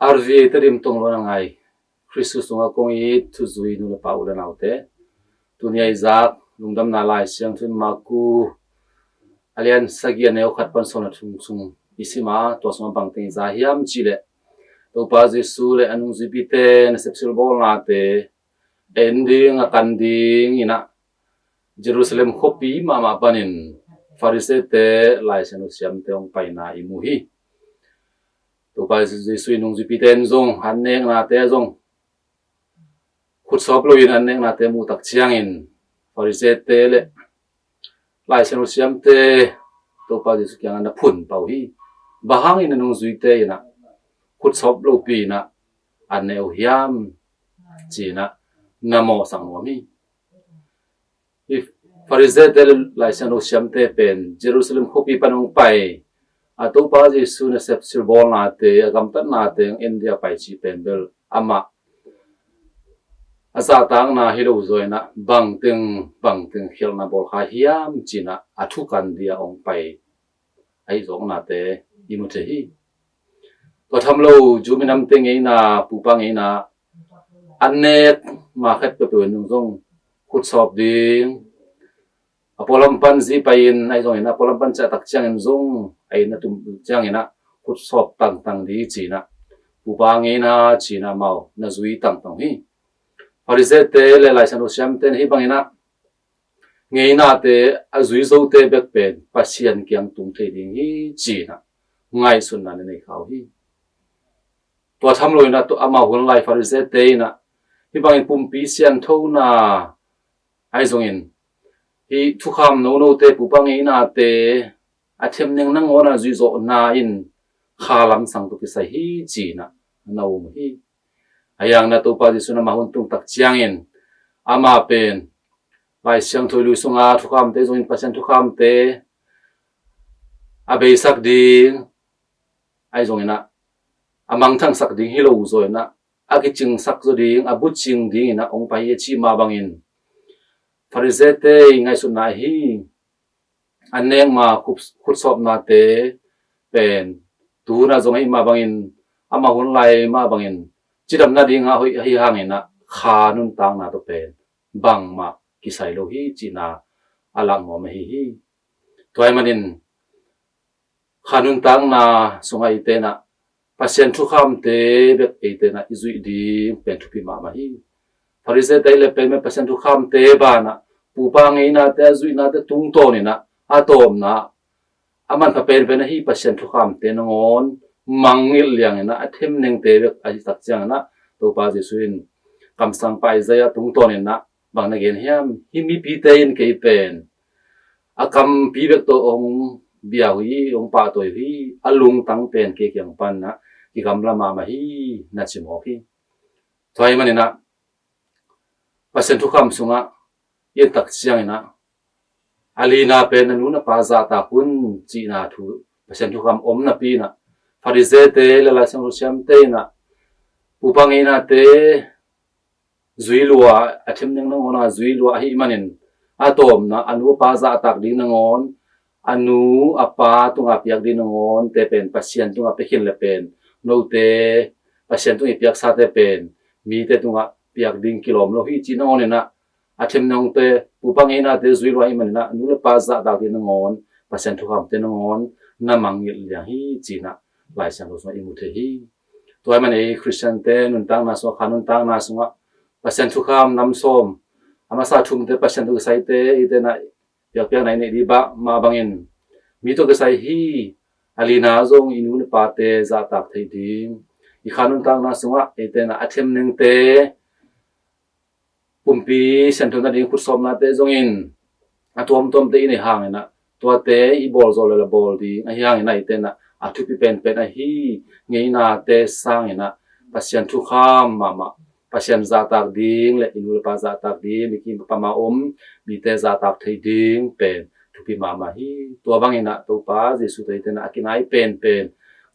RVA te rim tong lo na ngai Christus tunga kong I thu zui nu pa ulan autte tunia izak lungdam na lai siang thun maku alian sagia neo khat pan sona thung sung isima to soma bangteng za hiam chile to pa jesu le anung zipite na sepsil bol na te ending akanding ina Jerusalem khopi mama panin farise te lai sanu siam te ong paina imuhi to pa jesu nung zipiten zong haneng na te zong khut sop lo in haneng na te mu tak chiangin farise te le lai sanu siam te to pa jesu kyang na phun pau hi bahang in nung zui te ina khut sop lo pi na aneu hiam china namo sang wami if farise te lai sanu siam te pen Jerusalem khopi panong pai ato pa jesu na sep sirbol na te agam tan na te India pai chi pen bel ama asa tang na hilo zoina bangteng khel na bol kha hiam china athu kan dia ong pai ai zong na te imute hi to thamlo juminam te ngei na pupa ngei na anet ma khat pe nung zong khut sop ding apolam pan zi pain ai zong ina apolam pan cha tak chang en zong ai na tum chang ina khut sop tang di china pupa ngei na china mau na zui tang hi farise te le lai sanu siam ten hi bangina ngei na te azui zo te bek pen pasian kyang tum the ding hi china ngai sun na nei khau hi to tham loina to ama hun lai farise te na hi bangin pumpi sian tho na ai zong in hi thu kham no te pu bang ngei na te athem neng nang ona zui zo na in khalam sang to ki sai hi china na um hi ayang na to pa jesu na mahun tung tak chiangin ama pen lai siang thoi lu sunga thu kham te zong in pasan thu kham te abe sak ding ai zong ina amang thang sak ding hilo zo na aki ching sak zo ding abu ching ding ina ong pai chi ma bangin farise te ngai su na hi aneng ma khut sop na te pen tu na zong ai ma bangin ama hun lai ma bangin chidam na ding a hoi hi hangena kha nun tang na to pen bang ma kisai lo hi china alang mo hi toy manin khanun tang na sungai te na pasien thu kham te bek e te na izui di pen thu pi ma hi farise te le pen me pasien thu kham te ba na pupa ngei na te zui na te tung to ni na atom na aman pa pen pen hi pasien thu kham te na ngon mangil liang na athem neng te bek ai tak chang na to pa jesuin kam sang pai zaya tung to ni na bang na gen hiam hi mi pi te in ke pen akam pi bek to ong bia hui ong pa to hi alung tang pen ke kyang pan na ki kam lama ma hi na chim ho hi thoi manina pasien thu kham sunga yen tak chiang ina alina pen nu na pa za ta hun chi na thu pasien thu kham om na pi na farise te la la sang siam te na upang ina te zui lua athem neng na ona zui lua hi manin atom na anu pa za tak ding na ngon anu apa tunga piak din ngon te pen pasien tunga pe hin le pen no te pasien tunga piak sa te pen mi te tunga piak ding kilom lo hi chi na ngon na athem nong te upang ina te zui lua hi manin na nu le pa za tak din ngon pasien thu kham te ngon na mangil ya hi chi na lai sang lo so imu the hi toy man e Christian te nun tang na so khanun tang na sunga pasien thu kham nam som ama sa thum te pasien tu sai te ite na yak pya nai ne di ba ma bangin mi to ke sai hi alina zong inu ne pa te za tak thei ding I khanun tang na sunga ite na athem neng te pumpi sen thon na ding khut som na te zong in atom tom te ine hang na to te I bol zo le bol di a hang na ite na athu pi pen pen a hi ngei na te sang ina pasien thu kham mama pasien za tak ding le inu pa za tak ding mi ki pa ma mi te za tak thei ding pen thu pi mama hi to bang ina to pa jesu te te na akinai pen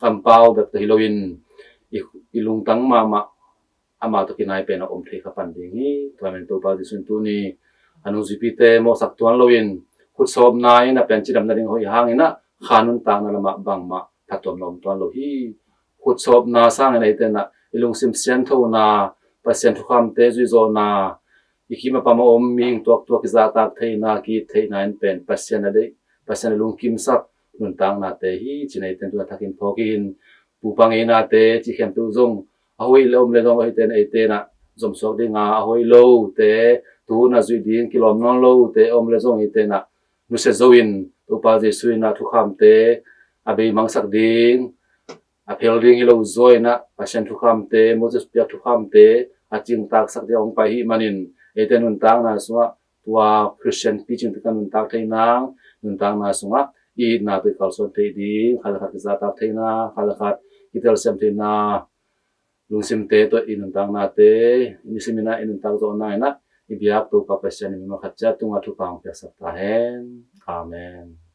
kam pau bek te hiloin ilung tang mama ama to kinai pen om thei ka pan ding hi to men to pa jesu tu ni anu jipite mo sak tuan loin khut som nai na pen chidam na ding hoi hang ina khanun tang na lama bang ma patom lom tuan lo hi kut sop na sang nei te na ilung sim sian tho na pasien thu kham te zui zo na ikima pama om ming tuak za tak thei na ki thei na en pen pasien ade pasien lung kim sak nun tang na te hi chinai ten tu thakin phokin pupang e na te chi khem tu zong ahoi lom le dong ai ten ai te na zom sok de nga ahoi lo te tu na zui ding kilom non lo te om le zong ai te na nu se zoin tu pa je sui na thu kham te abe mang sak ding a phel ding hilo zoi na pasien thu kham te moses pia thu kham te a ching tak sak de ong pa hi manin e te nun tang na suwa tua christian teaching te kan nun tak thei nang nun tang na sunga i na te kalson te ding khala khat za tak thei na khala khat kitel sem te na lungsim te to inun tang na te nisimina inun tang zo na na ibiak tu pa pasien mi ma khatcha tunga thu pang pe sak ta hen amen